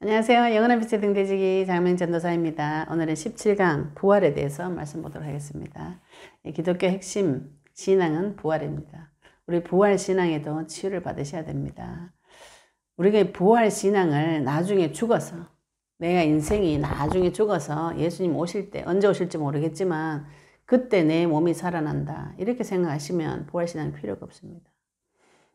안녕하세요. 영원한 빛의 등대지기 장명 전도사입니다. 오늘은 17강 부활에 대해서 말씀 보도록 하겠습니다. 기독교 핵심 신앙은 부활입니다. 우리 부활 신앙에도 치유를 받으셔야 됩니다. 우리가 부활 신앙을 나중에 죽어서, 내가 인생이 나중에 죽어서 예수님 오실 때, 언제 오실지 모르겠지만 그때 내 몸이 살아난다, 이렇게 생각하시면 부활 신앙이 필요가 없습니다.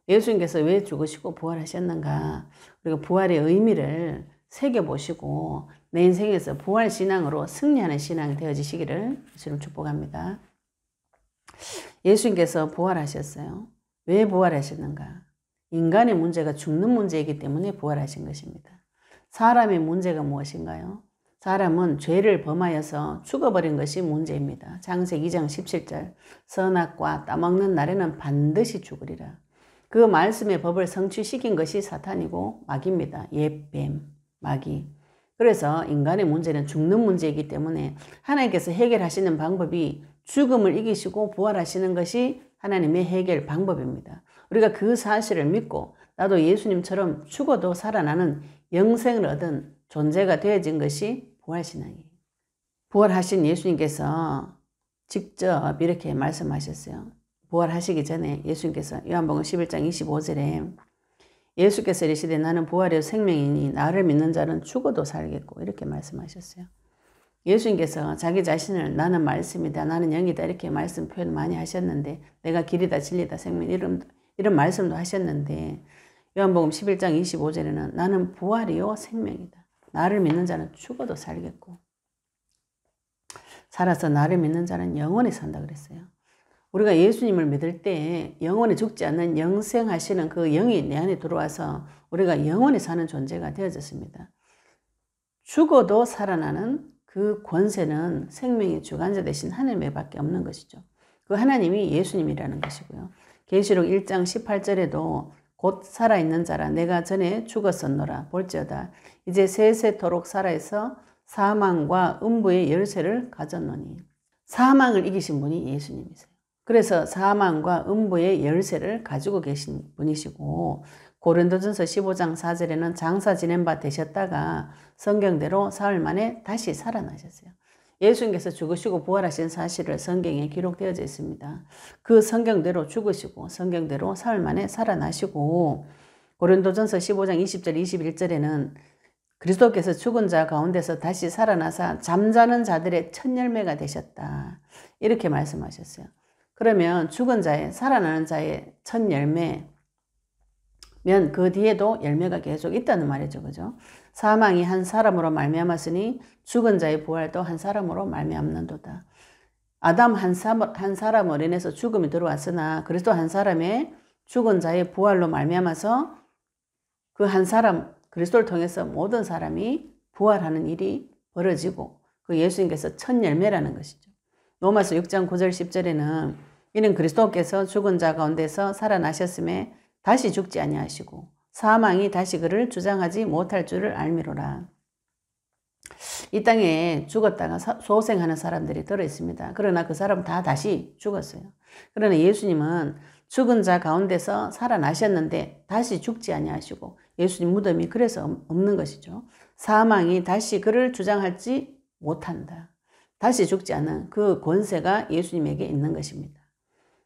예수님께서 왜 죽으시고 부활하셨는가, 우리가 부활의 의미를 새겨보시고 내 인생에서 부활 신앙으로 승리하는 신앙이 되어지시기를 주님 축복합니다. 예수님께서 부활하셨어요. 왜 부활하셨는가? 인간의 문제가 죽는 문제이기 때문에 부활하신 것입니다. 사람의 문제가 무엇인가요? 사람은 죄를 범하여서 죽어버린 것이 문제입니다. 창세기 2장 17절 선악과 따먹는 날에는 반드시 죽으리라. 그 말씀의 법을 성취시킨 것이 사탄이고 마귀입니다. 옛뱀, 마귀. 그래서 인간의 문제는 죽는 문제이기 때문에 하나님께서 해결하시는 방법이 죽음을 이기시고 부활하시는 것이 하나님의 해결 방법입니다. 우리가 그 사실을 믿고 나도 예수님처럼 죽어도 살아나는 영생을 얻은 존재가 되어진 것이 부활신앙이에요. 부활하신 예수님께서 직접 이렇게 말씀하셨어요. 부활하시기 전에 예수님께서 요한복음 11장 25절에 예수께서 이르시되 나는 부활의 생명이니 나를 믿는 자는 죽어도 살겠고, 이렇게 말씀하셨어요. 예수님께서 자기 자신을 나는 말씀이다, 나는 영이다, 이렇게 말씀 표현 많이 하셨는데, 내가 길이다 진리다 생명, 이런 말씀도 하셨는데, 요한복음 11장 25절에는 나는 부활이요 생명이다, 나를 믿는 자는 죽어도 살겠고, 살아서 나를 믿는 자는 영원히 산다 그랬어요. 우리가 예수님을 믿을 때 영원히 죽지 않는 영생하시는 그 영이 내 안에 들어와서 우리가 영원히 사는 존재가 되어졌습니다. 죽어도 살아나는 그 권세는 생명의 주관자 되신 하나님에 밖에 없는 것이죠. 그 하나님이 예수님이라는 것이고요. 계시록 1장 18절에도 곧 살아있는 자라 내가 전에 죽었었노라 볼지어다 이제 세세토록 살아있어 사망과 음부의 열쇠를 가졌노니. 사망을 이기신 분이 예수님이세요. 그래서 사망과 음부의 열쇠를 가지고 계신 분이시고, 고린도전서 15장 4절에는 장사 지낸 바 되셨다가 성경대로 사흘 만에 다시 살아나셨어요. 예수님께서 죽으시고 부활하신 사실을 성경에 기록되어져 있습니다. 그 성경대로 죽으시고 성경대로 사흘 만에 살아나시고, 고린도전서 15장 20절 21절에는 그리스도께서 죽은 자 가운데서 다시 살아나사 잠자는 자들의 첫 열매가 되셨다, 이렇게 말씀하셨어요. 그러면 죽은 자의, 살아나는 자의 첫 열매면 그 뒤에도 열매가 계속 있다는 말이죠. 그죠? 사망이 한 사람으로 말미암았으니 죽은 자의 부활도 한 사람으로 말미암는도다. 아담 한 사람으로 인해서 죽음이 들어왔으나 그리스도 한 사람의 죽은 자의 부활로 말미암아서 그 한 사람, 그리스도를 통해서 모든 사람이 부활하는 일이 벌어지고 그 예수님께서 첫 열매라는 것이죠. 로마서 6장 9절 10절에는 이는 그리스도께서 죽은 자 가운데서 살아나셨음에 다시 죽지 아니하시고 사망이 다시 그를 주장하지 못할 줄을 알미로라. 이 땅에 죽었다가 소생하는 사람들이 들어있습니다. 그러나 그 사람은 다 다시 죽었어요. 그러나 예수님은 죽은 자 가운데서 살아나셨는데 다시 죽지 아니하시고 예수님 무덤이 그래서 없는 것이죠. 사망이 다시 그를 주장하지 못한다. 다시 죽지 않는 그 권세가 예수님에게 있는 것입니다.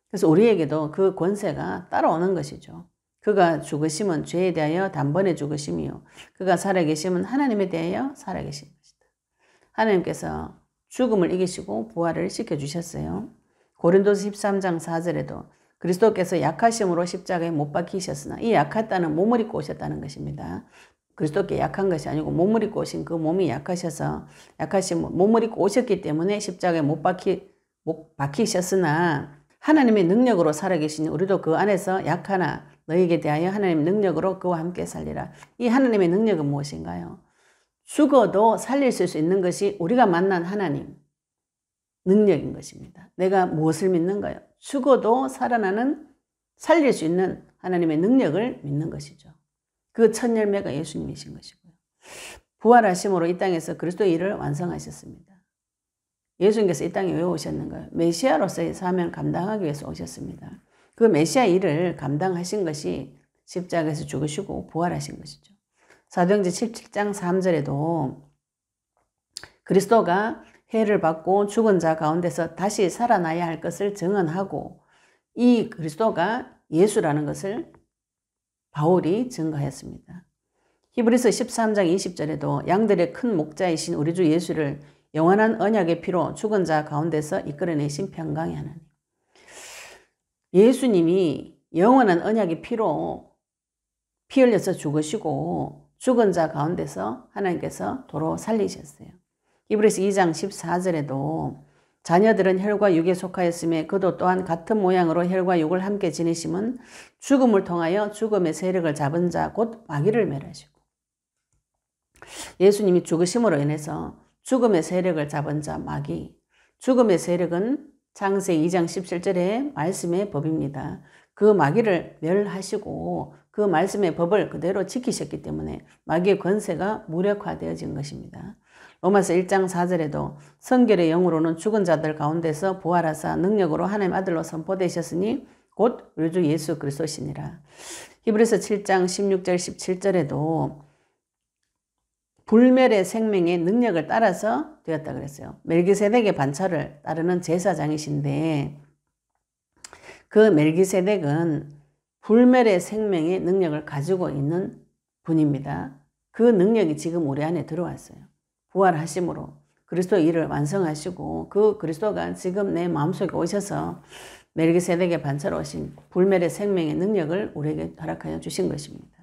그래서 우리에게도 그 권세가 따라오는 것이죠. 그가 죽으심은 죄에 대하여 단번에 죽으심이요 그가 살아계심은 하나님에 대하여 살아계신 것이다. 하나님께서 죽음을 이기시고 부활을 시켜주셨어요. 고린도서 13장 4절에도 그리스도께서 약하심으로 십자가에 못 박히셨으나 이 약하다는 몸을 입고 오셨다는 것입니다. 그리스도께 약한 것이 아니고 몸을 입고 오신 그 몸이 약하셔서 약하신 몸을 입고 오셨기 때문에 십자가에 못 박히셨으나 하나님의 능력으로 살아계시니 우리도 그 안에서 약하나 너에게 대하여 하나님의 능력으로 그와 함께 살리라. 이 하나님의 능력은 무엇인가요? 죽어도 살릴 수 있는 것이 우리가 만난 하나님 능력인 것입니다. 내가 무엇을 믿는가요? 죽어도 살아나는, 살릴 수 있는 하나님의 능력을 믿는 것이죠. 그 첫 열매가 예수님이신 것이고요. 부활하심으로 이 땅에서 그리스도의 일을 완성하셨습니다. 예수님께서 이 땅에 왜 오셨는가요? 메시아로서의 사명을 감당하기 위해서 오셨습니다. 그 메시아 일을 감당하신 것이 십자가에서 죽으시고 부활하신 것이죠. 사도행전 17장 3절에도 그리스도가 해를 받고 죽은 자 가운데서 다시 살아나야 할 것을 증언하고 이 그리스도가 예수라는 것을 바울이 증거했습니다. 히브리서 13장 20절에도 양들의 큰 목자이신 우리 주 예수를 영원한 언약의 피로 죽은 자 가운데서 이끌어내신 평강의 하나님. 예수님이 영원한 언약의 피로 피 흘려서 죽으시고 죽은 자 가운데서 하나님께서 도로 살리셨어요. 히브리서 2장 14절에도 자녀들은 혈과 육에 속하였으며 그도 또한 같은 모양으로 혈과 육을 함께 지니심은 죽음을 통하여 죽음의 세력을 잡은 자 곧 마귀를 멸하시고 예수님이 죽으심으로 인해서 죽음의 세력을 잡은 자 마귀, 죽음의 세력은 창세기 2장 17절의 말씀의 법입니다. 그 마귀를 멸하시고 그 말씀의 법을 그대로 지키셨기 때문에 마귀의 권세가 무력화되어진 것입니다. 로마서 1장 4절에도 성결의 영으로는 죽은 자들 가운데서 부활하사 능력으로 하나님 아들로 선포되셨으니 곧 우리 주 예수 그리스도시니라. 히브리서 7장 16절 17절에도 불멸의 생명의 능력을 따라서 되었다 그랬어요. 멜기세덱의 반차를 따르는 제사장이신데 그 멜기세덱은 불멸의 생명의 능력을 가지고 있는 분입니다. 그 능력이 지금 우리 안에 들어왔어요. 부활하심으로 그리스도의 일을 완성하시고 그 그리스도가 지금 내 마음속에 오셔서 멜기세덱의 반차로 오신 불멸의 생명의 능력을 우리에게 허락하여 주신 것입니다.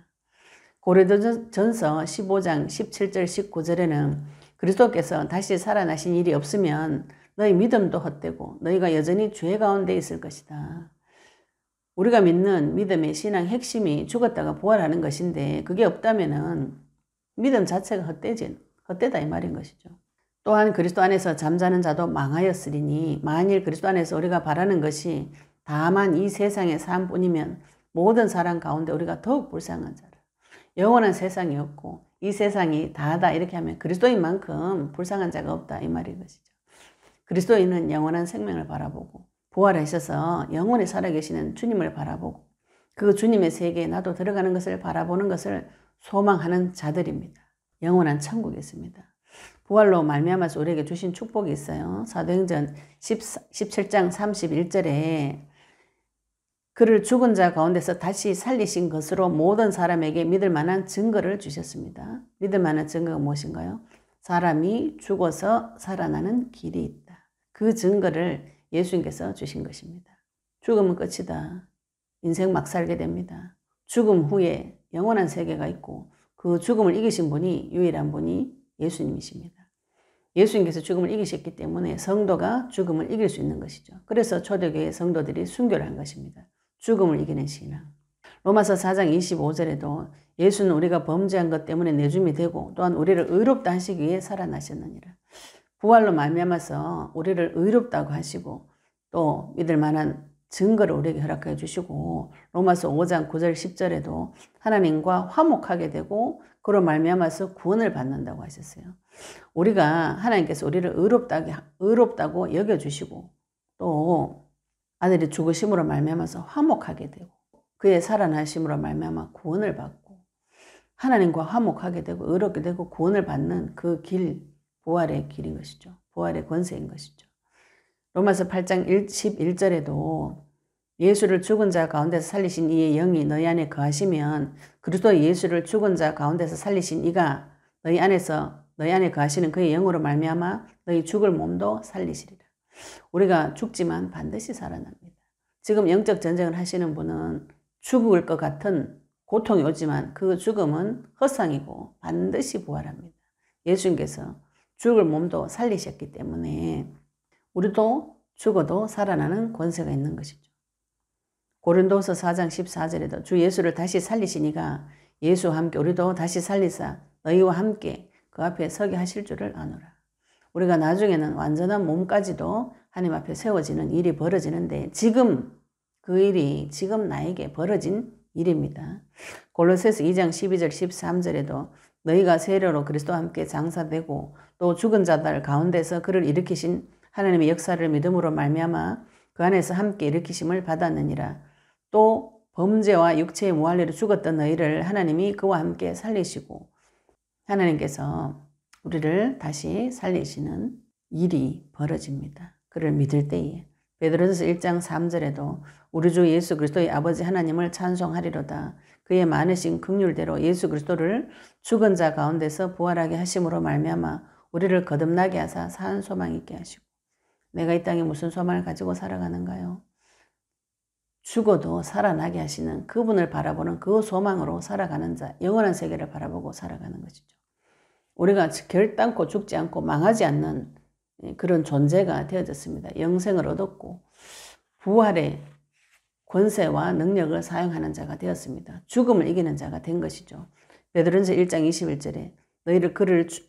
고린도전서 15장 17절 19절에는 그리스도께서 다시 살아나신 일이 없으면 너희 믿음도 헛되고 너희가 여전히 죄 가운데 있을 것이다. 우리가 믿는 믿음의 신앙 핵심이 죽었다가 부활하는 것인데 그게 없다면은 믿음 자체가 헛되다 이 말인 것이죠. 또한 그리스도 안에서 잠자는 자도 망하였으리니 만일 그리스도 안에서 우리가 바라는 것이 다만 이 세상의 삶뿐이면 모든 사람 가운데 우리가 더욱 불쌍한 자라. 영원한 세상이 없고 이 세상이 다하다 이렇게 하면 그리스도인만큼 불쌍한 자가 없다 이 말인 것이죠. 그리스도인은 영원한 생명을 바라보고 부활하셔서 영원히 살아계시는 주님을 바라보고 그 주님의 세계에 나도 들어가는 것을 바라보는 것을 소망하는 자들입니다. 영원한 천국이 있습니다. 부활로 말미암아서 우리에게 주신 축복이 있어요. 사도행전 17장 31절에 그를 죽은 자 가운데서 다시 살리신 것으로 모든 사람에게 믿을 만한 증거를 주셨습니다. 믿을 만한 증거가 무엇인가요? 사람이 죽어서 살아나는 길이 있다. 그 증거를 예수님께서 주신 것입니다. 죽으면 끝이다. 인생 막 살게 됩니다. 죽음 후에 영원한 세계가 있고 그 죽음을 이기신 분이 유일한 분이 예수님이십니다. 예수님께서 죽음을 이기셨기 때문에 성도가 죽음을 이길 수 있는 것이죠. 그래서 초대교회 성도들이 순교를 한 것입니다. 죽음을 이기는 신앙. 로마서 4장 25절에도 예수는 우리가 범죄한 것 때문에 내줌이 되고 또한 우리를 의롭다 하시기 위해 살아나셨느니라. 부활로 말미암아서 우리를 의롭다고 하시고 또 믿을 만한 증거를 우리에게 허락해 주시고 로마서 5장 9절 10절에도 하나님과 화목하게 되고 그로 말미암아서 구원을 받는다고 하셨어요. 우리가 하나님께서 우리를 의롭다고 여겨주시고 또 아들이 죽으심으로 말미암아서 화목하게 되고 그의 살아나심으로 말미암아 구원을 받고 하나님과 화목하게 되고 의롭게 되고 구원을 받는 그 길, 부활의 길인 것이죠. 부활의 권세인 것이죠. 로마서 8장 11절에도 예수를 죽은 자 가운데서 살리신 이의 영이 너희 안에 거하시면 그리스도 예수를 죽은 자 가운데서 살리신 이가 너희 안에 거하시는 그의 영으로 말미암아 너희 죽을 몸도 살리시리라. 우리가 죽지만 반드시 살아납니다. 지금 영적 전쟁을 하시는 분은 죽을 것 같은 고통이 오지만 그 죽음은 허상이고 반드시 부활합니다. 예수님께서 죽을 몸도 살리셨기 때문에 우리도 죽어도 살아나는 권세가 있는 것이죠. 고린도서 4장 14절에도 주 예수를 다시 살리시니가 예수와 함께 우리도 다시 살리사 너희와 함께 그 앞에 서게 하실 줄을 아노라. 우리가 나중에는 완전한 몸까지도 하나님 앞에 세워지는 일이 벌어지는데 지금 그 일이 지금 나에게 벌어진 일입니다. 골로새서 2장 12절 13절에도 너희가 세례로 그리스도와 함께 장사되고 또 죽은 자들 가운데서 그를 일으키신 하나님의 역사를 믿음으로 말미암아 그 안에서 함께 일으키심을 받았느니라. 또 범죄와 육체의 무할례로 죽었던 너희를 하나님이 그와 함께 살리시고 하나님께서 우리를 다시 살리시는 일이 벌어집니다. 그를 믿을 때에. 베드로전서 1장 3절에도 우리 주 예수 그리스도의 아버지 하나님을 찬송하리로다. 그의 많으신 긍휼대로 예수 그리스도를 죽은 자 가운데서 부활하게 하심으로 말미암아 우리를 거듭나게 하사 산 소망 있게 하시고. 내가 이 땅에 무슨 소망을 가지고 살아가는가요? 죽어도 살아나게 하시는 그분을 바라보는 그 소망으로 살아가는 자, 영원한 세계를 바라보고 살아가는 것이죠. 우리가 결단코 죽지 않고 망하지 않는 그런 존재가 되어졌습니다. 영생을 얻었고 부활의 권세와 능력을 사용하는 자가 되었습니다. 죽음을 이기는 자가 된 것이죠. 베드로전서 1장 21절에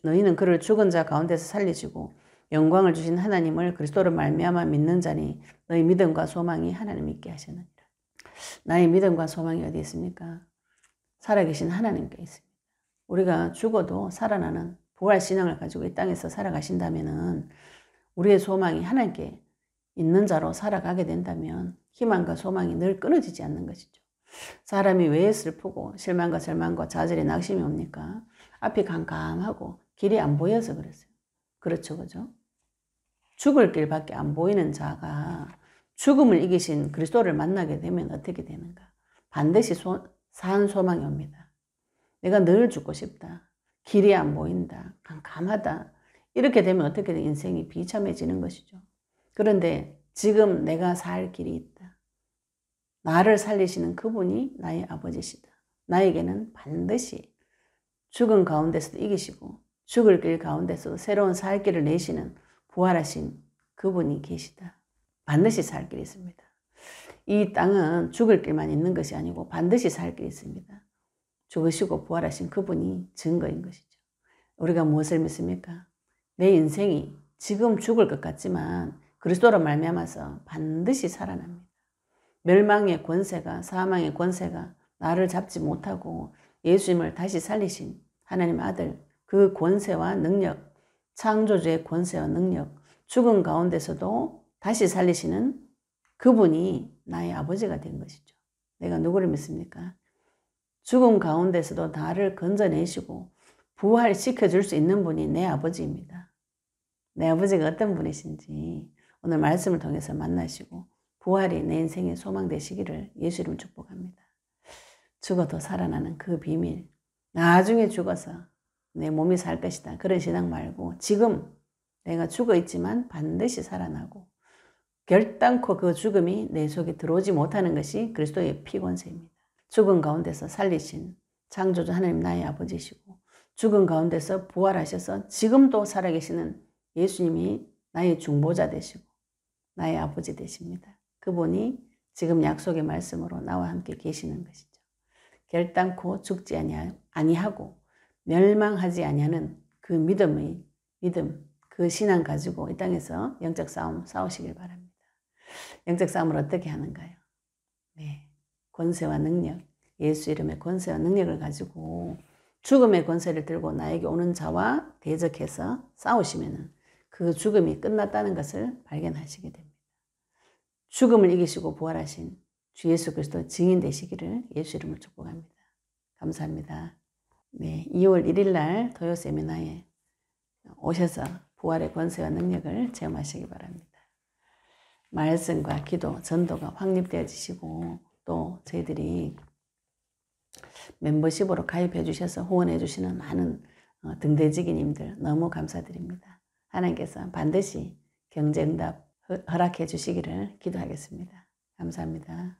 너희는 그를 죽은 자 가운데서 살리시고 영광을 주신 하나님을 그리스도로 말미암아 믿는 자니 너희 믿음과 소망이 하나님 있게 하셨느니라. 나의 믿음과 소망이 어디 있습니까? 살아계신 하나님께 있습니다. 우리가 죽어도 살아나는 부활 신앙을 가지고 이 땅에서 살아가신다면은 우리의 소망이 하나님께 있는 자로 살아가게 된다면 희망과 소망이 늘 끊어지지 않는 것이죠. 사람이 왜 슬프고 실망과 절망과 좌절에 낙심이 옵니까? 앞이 캄캄하고 길이 안 보여서 그랬어요. 그렇죠, 그죠? 죽을 길밖에 안 보이는 자가 죽음을 이기신 그리스도를 만나게 되면 어떻게 되는가? 반드시 산 소망이 옵니다. 내가 늘 죽고 싶다. 길이 안 보인다. 캄캄하다. 이렇게 되면 어떻게 돼? 인생이 비참해지는 것이죠. 그런데 지금 내가 살 길이 있다. 나를 살리시는 그분이 나의 아버지시다. 나에게는 반드시 죽은 가운데서도 이기시고 죽을 길 가운데서도 새로운 살 길을 내시는 부활하신 그분이 계시다. 반드시 살 길이 있습니다. 이 땅은 죽을 길만 있는 것이 아니고 반드시 살 길이 있습니다. 죽으시고 부활하신 그분이 증거인 것이죠. 우리가 무엇을 믿습니까? 내 인생이 지금 죽을 것 같지만 그리스도로 말미암아서 반드시 살아납니다. 멸망의 권세가, 사망의 권세가 나를 잡지 못하고 예수님을 다시 살리신 하나님 아들, 그 권세와 능력, 창조주의 권세와 능력, 죽은 가운데서도 다시 살리시는 그분이 나의 아버지가 된 것이죠. 내가 누구를 믿습니까? 죽음 가운데서도 나를 건져내시고 부활시켜줄 수 있는 분이 내 아버지입니다. 내 아버지가 어떤 분이신지 오늘 말씀을 통해서 만나시고 부활이 내 인생의 소망 되시기를 예수 이름으로 축복합니다. 죽어도 살아나는 그 비밀, 나중에 죽어서 내 몸이 살 것이다. 그런 신앙 말고 지금 내가 죽어 있지만 반드시 살아나고 결단코 그 죽음이 내 속에 들어오지 못하는 것이 그리스도의 피권세입니다. 죽은 가운데서 살리신 창조주 하나님 나의 아버지시고 죽은 가운데서 부활하셔서 지금도 살아계시는 예수님이 나의 중보자 되시고 나의 아버지 되십니다. 그분이 지금 약속의 말씀으로 나와 함께 계시는 것이죠. 결단코 죽지 아니하고 멸망하지 아니하는 그 믿음, 그 신앙 가지고 이 땅에서 영적 싸움 싸우시길 바랍니다. 영적 싸움을 어떻게 하는가요? 네, 권세와 능력, 예수 이름의 권세와 능력을 가지고 죽음의 권세를 들고 나에게 오는 자와 대적해서 싸우시면 그 죽음이 끝났다는 것을 발견하시게 됩니다. 죽음을 이기시고 부활하신 주 예수 그리스도 증인 되시기를 예수 이름으로 축복합니다. 감사합니다. 네, 2월 1일 날 토요 세미나에 오셔서 부활의 권세와 능력을 체험하시기 바랍니다. 말씀과 기도, 전도가 확립되어지시고 또 저희들이 멤버십으로 가입해 주셔서 후원해 주시는 많은 등대지기님들 너무 감사드립니다. 하나님께서 반드시 경제응답 허락해 주시기를 기도하겠습니다. 감사합니다.